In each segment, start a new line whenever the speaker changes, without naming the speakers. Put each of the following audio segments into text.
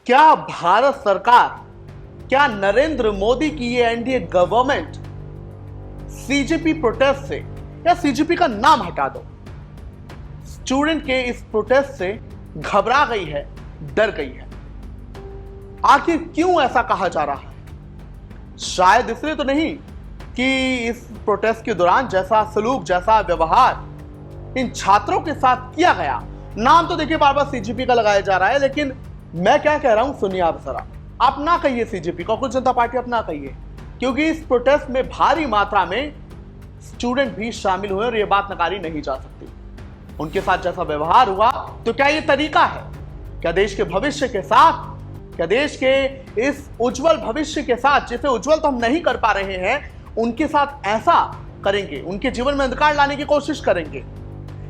क्या भारत सरकार, क्या नरेंद्र मोदी की ये एनडीए गवर्नमेंट सीजेपी प्रोटेस्ट से, या सीजेपी का नाम हटा दो, स्टूडेंट के इस प्रोटेस्ट से घबरा गई है, डर गई है? आखिर क्यों ऐसा कहा जा रहा है? शायद इसलिए तो नहीं कि इस प्रोटेस्ट के दौरान जैसा सलूक, जैसा व्यवहार इन छात्रों के साथ किया गया, नाम तो देखिए बार बार सीजेपी का लगाया जा रहा है, लेकिन मैं क्या कह रहा हूं सुनिए आप जरा। आप ना कहिए सीजेपी को, कुछ जनता पार्टी अपना कहिए, क्योंकि इस प्रोटेस्ट में भारी मात्रा में स्टूडेंट भी शामिल हुए और यह बात नकारी नहीं जा सकती। उनके साथ जैसा व्यवहार हुआ, तो क्या यह तरीका है? क्या देश के भविष्य के साथ, क्या देश के इस उज्जवल भविष्य के साथ, जिसे उज्जवल तो हम नहीं कर पा रहे हैं, उनके साथ ऐसा करेंगे? उनके जीवन में अंधकार लाने की कोशिश करेंगे?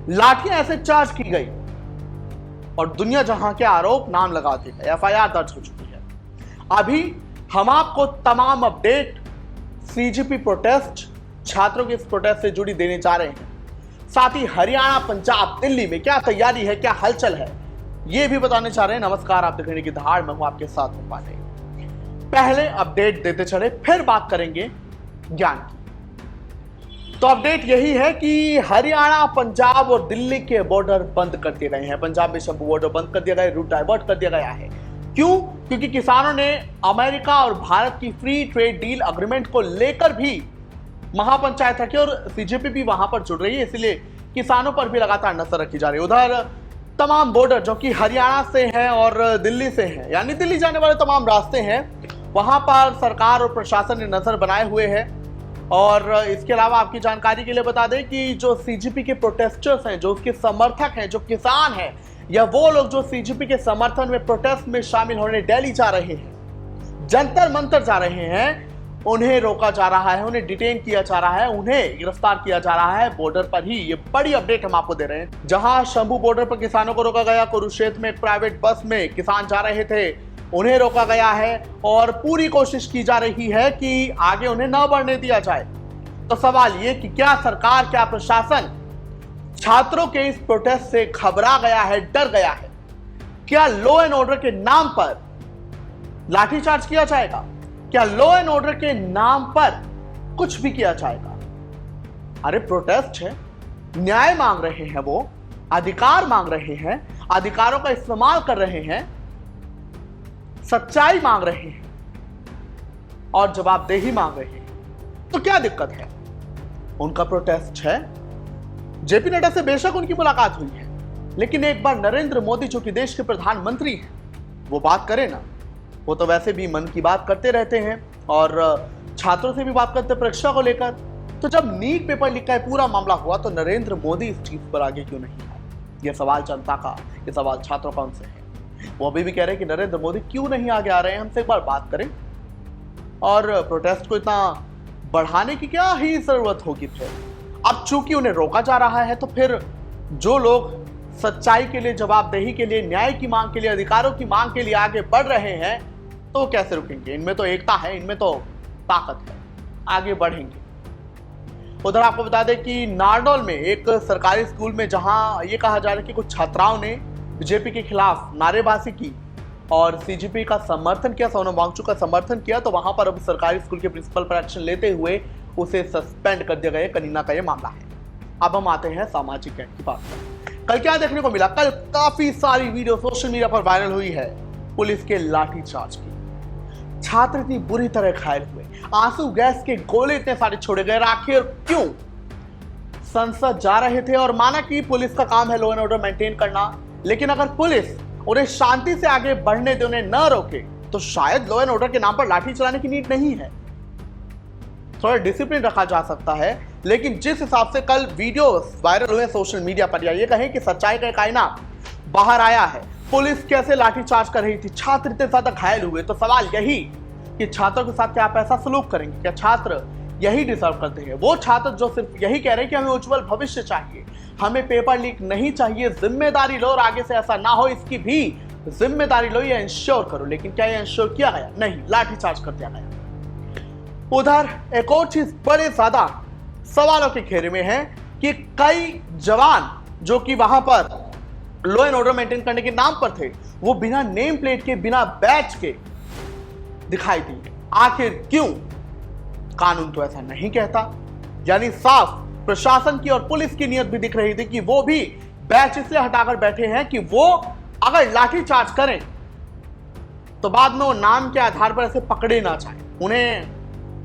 लाठियां ऐसे चार्ज की गई और दुनिया जहां के आरोप नाम लगा दिए गए, एफआईआर दर्ज हो चुकी है। अभी हम आपको तमाम अपडेट सीजेपी प्रोटेस्ट, छात्रों के इस प्रोटेस्ट से जुड़ी देने जा रहे हैं। साथ ही हरियाणा, पंजाब, दिल्ली में क्या तैयारी है, क्या हलचल है, ये भी बताने चाह रहे हैं। नमस्कार, आप देख रहे हैं की दहाड़, मैं हूं आपके साथ हूं पांडे। पहले अपडेट देते चले, फिर बात करेंगे ज्ञान की। तो अपडेट यही है कि हरियाणा, पंजाब और दिल्ली के बॉर्डर बंद कर दिए गए हैं। पंजाब में शंभू बॉर्डर बंद कर दिया गया है, रूट डाइवर्ट कर दिया गया है। क्यों? क्योंकि किसानों ने अमेरिका और भारत की फ्री ट्रेड डील अग्रीमेंट को लेकर भी महापंचायत रखी और सीजेपी भी वहां पर जुड़ रही है, इसलिए किसानों पर भी लगातार नजर रखी जा रही है। उधर तमाम बॉर्डर जो कि हरियाणा से हैं और दिल्ली से हैं, यानी दिल्ली जाने वाले तमाम रास्ते हैं, वहां पर सरकार और प्रशासन ने नजर बनाए हुए है। और इसके अलावा आपकी जानकारी के लिए बता दें कि जो सीजेपी के प्रोटेस्टर्स हैं, जो उसके समर्थक हैं, जो किसान हैं, या वो लोग जो सीजेपी के समर्थन में प्रोटेस्ट में शामिल होने दिल्ली जा रहे हैं, जंतर मंतर जा रहे हैं, उन्हें रोका जा रहा है, उन्हें डिटेन किया जा रहा है, उन्हें गिरफ्तार किया जा रहा है बॉर्डर पर ही। ये बड़ी अपडेट हम आपको दे रहे हैं। जहां शंभू बॉर्डर पर किसानों को रोका गया, कुरुक्षेत्र में एक प्राइवेट बस में किसान जा रहे थे, उन्हें रोका गया है और पूरी कोशिश की जा रही है कि आगे उन्हें न बढ़ने दिया जाए। तो सवाल ये कि क्या सरकार, क्या प्रशासन छात्रों के इस प्रोटेस्ट से घबरा गया है, डर गया है? क्या लॉ एंड ऑर्डर के नाम पर लाठीचार्ज किया जाएगा? क्या लॉ एंड ऑर्डर के नाम पर कुछ भी किया जाएगा? अरे प्रोटेस्ट है, न्याय मांग रहे हैं, वो अधिकार मांग रहे हैं, अधिकारों का इस्तेमाल कर रहे हैं, सच्चाई मांग रहे हैं और जवाबदेही मांग रहे हैं। तो क्या दिक्कत है? उनका प्रोटेस्ट है। जेपी नड्डा से बेशक उनकी मुलाकात हुई है, लेकिन एक बार नरेंद्र मोदी जो कि देश के प्रधानमंत्री हैं, वो बात करें ना। वो तो वैसे भी मन की बात करते रहते हैं और छात्रों से भी बात करते हैं परीक्षा को लेकर। तो जब नीट पेपर लीक का पूरा मामला हुआ, तो नरेंद्र मोदी इस चीज पर आगे क्यों नहीं आए? यह सवाल जनता का, यह सवाल छात्रों का उनसे है। वो अभी भी कह रहे हैं कि नरेंद्र मोदी क्यों नहीं आगे आ रहे हैं, हमसे एक बार बात करें। और प्रोटेस्ट को इतना बढ़ाने की क्या ही जरूरत होगी फिर? अब चूंकि उन्हें रोका जा रहा है, तो फिर जो लोग सच्चाई के लिए, जवाबदेही के लिए, न्याय की मांग के लिए, अधिकारों की मांग के लिए आगे बढ़ रहे हैं, तो वो कैसे रुकेंगे? इनमें तो एकता है, इनमें तो ताकत है, आगे बढ़ेंगे। उधर आपको बता दें कि नारनौल में एक सरकारी स्कूल में जहां ये कहा जा रहा है कि कुछ छात्राओं ने बीजेपी के खिलाफ नारेबाजी की और सीजेपी का समर्थन किया, सोनम वांगचुक का समर्थन किया, तो वहां पर अब सरकारी स्कूल के प्रिंसिपल पर एक्शन लेते हुए उसे सस्पेंड कर दिया गया। कनीना का यह मामला है। अब हम आते हैं सामाजिक न्याय की बात पर। कल क्या देखने को मिला? कल काफी सारी वीडियो सोशल मीडिया पर वायरल हुई है पुलिस के लाठीचार्ज की। छात्र इतनी बुरी तरह घायल हुए, आंसू गैस के गोले इतने सारे छोड़े गए। आखिर क्यों? संसद जा रहे थे और माना कि पुलिस का काम है लॉ एंड ऑर्डर मेंटेन करना, लेकिन अगर पुलिस उन्हें शांति से आगे बढ़ने दे, उन्हें न रोके, तो शायद लॉ एंड ऑर्डर के नाम पर लाठी चलाने की नीड नहीं है। थोड़ा डिसिप्लिन रखा जा सकता है। लेकिन जिस हिसाब से कल वीडियो वायरल हुए सोशल मीडिया पर, या ये कहें कि सच्चाई का एक आईना बाहर आया है, पुलिस कैसे लाठीचार्ज कर रही थी, छात्र इतने ज्यादा घायल हुए, तो सवाल यही कि छात्रों के साथ क्या आप ऐसा सलूक करेंगे? क्या छात्र यही डिजर्व करते हैं? वो छात्र जो सिर्फ यही कह रहे हैं कि हमें उज्जवल भविष्य चाहिए, हमें पेपर लीक नहीं चाहिए, जिम्मेदारी लो और आगे से ऐसा ना हो इसकी भी जिम्मेदारी लो, ये इंश्योर करो। लेकिन क्या ये इंश्योर किया गया? नहीं, लाठीचार्ज कर दिया गया। उधर एक और चीज बड़े ज्यादा सवालों के घेरे में है कि कई जवान जो कि वहां पर लॉ एंड ऑर्डर मेंटेन करने के नाम पर थे, वो बिना नेम प्लेट के, बिना बैच के दिखाई दिए। आखिर क्यों? कानून तो ऐसा नहीं कहता। यानी साफ प्रशासन की और पुलिस की नीयत भी दिख रही थी कि वो भी बैच इसलिए हटाकर बैठे हैं कि वो अगर लाठीचार्ज करें तो बाद में वो नाम के आधार पर ऐसे पकड़े ना जाए उन्हें,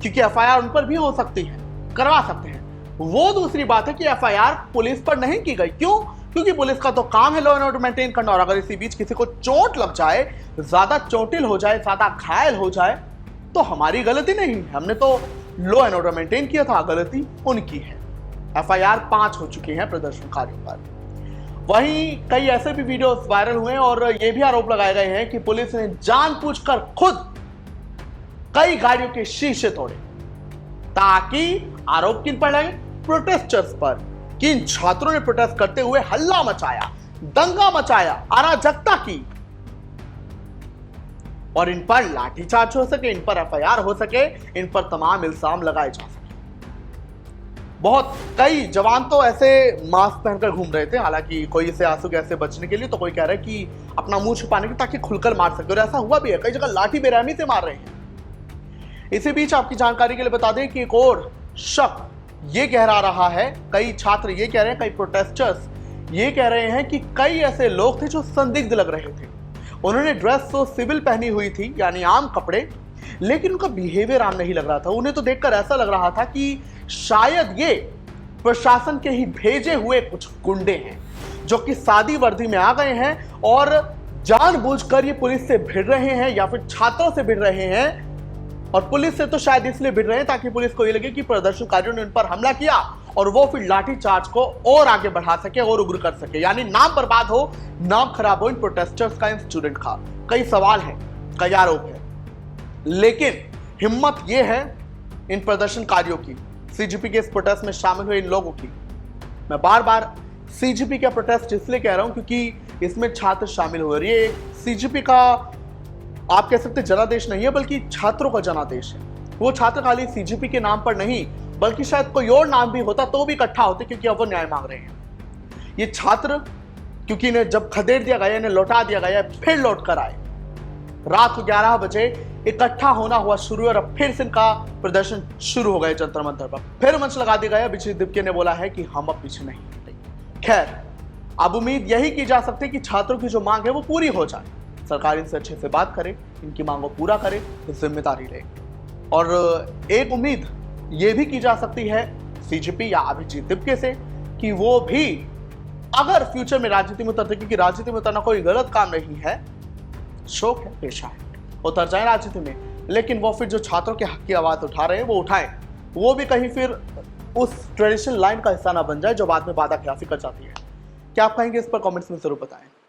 क्योंकि एफआईआर उन पर भी हो सकती है, करवा सकते हैं। वो दूसरी बात है कि एफआईआर पुलिस पर नहीं की गई। क्यों? क्योंकि पुलिस का तो काम है लॉ एंड ऑर्डर मेंटेन करना, और अगर इसी बीच किसी को चोट लग जाए, ज्यादा चोटिल हो जाए, ज्यादा घायल हो जाए, तो हमारी गलती नहीं है। हमने तो लॉ एंड ऑर्डर मेंटेन किया था, गलती उनकी है। एफआईआर 5 हो चुकी है प्रदर्शनकारियों पर। वहीं कई ऐसे भी वीडियोस वायरल हुए और ये भी आरोप लगाए गए हैं कि पुलिस ने जानबूझकर खुद कई गाड़ियों के शीशे तोड़े, ताकि आरोप किन पर लगे? प्रोटेस्टर्स पर। किन छात्रों ने प्रोटेस्ट करते हुए हल्ला मचाया, दंगा मचाया, अराजकता की, और इन पर लाठीचार्ज हो सके, इन पर एफआईआर हो सके, इन पर तमाम इल्जाम लगाए जा सके। बहुत कई जवान तो ऐसे मास्क पहनकर घूम रहे थे, हालांकि कोई इसे आंसू गैस से बचने के लिए, तो कोई कह रहा है कि अपना मुंह छुपाने के ताकि खुलकर मार सके, और ऐसा हुआ भी है। कई जगह लाठी बेरहमी से मार रहे हैं। इसी बीच आपकी जानकारी के लिए बता दें कि एक और शक ये कह रहा है, कई छात्र ये कह रहे हैं, कई प्रोटेस्टर्स ये कह रहे हैं कि कई ऐसे लोग थे जो संदिग्ध लग रहे थे। उन्होंने ड्रेस तो सिविल पहनी हुई थी, यानी आम कपड़े, लेकिन उनका बिहेवियर आम नहीं लग रहा था। उन्हें तो देखकर ऐसा लग रहा था कि शायद ये प्रशासन के ही भेजे हुए कुछ गुंडे हैं, जो कि सादी वर्दी में आ गए हैं और जानबूझकर ये पुलिस से भिड़ रहे हैं या फिर छात्रों से भिड़ रहे हैं। और पुलिस से तो शायद इसलिए भिड़ रहे हैं ताकि पुलिस को ये लगे कि प्रदर्शनकारियों ने उन पर हमला किया और वो फिर लाठीचार्ज को और आगे बढ़ा सके और उग्र कर सके, यानी नाम बर्बाद हो, नाम खराब हो इन प्रोटेस्टर्स का, इन स्टूडेंट का। कई सवाल हैं, कई आरोप है, लेकिन हिम्मत ये है इन प्रदर्शनकारियों की, सीजीपी के इस प्रोटेस्ट में शामिल हुए इन लोगों की। मैं बार बार सीजीपी का प्रोटेस्ट इसलिए कह रहा हूं क्योंकि इसमें छात्र शामिल हुए। ये सीजीपी का आप कह सकते जनादेश नहीं है, बल्कि छात्रों का जनादेश है। वो छात्र खाली सीजीपी के नाम पर नहीं, बल्कि शायद कोई और नाम भी होता तो भी इकट्ठा होते, क्योंकि अब वो न्याय मांग रहे हैं। ये छात्र क्योंकि इन्हें जब खदेड़ दिया गया, इन्हें लौटा दिया गया, फिर लौट कर आए, रात को 11 बजे इकट्ठा होना हुआ शुरू, और अब फिर से इनका प्रदर्शन शुरू हो गया जंतर मंतर पर। फिर मंच लगा दिया गया। अभिजीत दिपके ने बोला है कि हम अब पीछे नहीं हटेंगे। खैर, अब उम्मीद यही की जा सकती है कि छात्रों की जो मांग है वो पूरी हो जाए, सरकार इनसे अच्छे से बात करे, इनकी मांगों पूरा करे, जिम्मेदारी ले। और एक उम्मीद ये भी की जा सकती है सीजीपी या अभिजीत दिपके से कि वो भी अगर फ्यूचर में राजनीति में उतरते, क्योंकि राजनीति में उतरना कोई गलत काम नहीं है, शौक है, पेशा है, उतर जाए राजनीति में, लेकिन वो फिर जो छात्रों के हक की आवाज उठा रहे हैं वो उठाएं। वो भी कहीं फिर उस ट्रेडिशनल लाइन का हिस्सा ना बन जाए जो बाद में वादा खिलाफी कर जाती है। क्या आप कहेंगे इस पर? कमेंट्स में जरूर बताएं।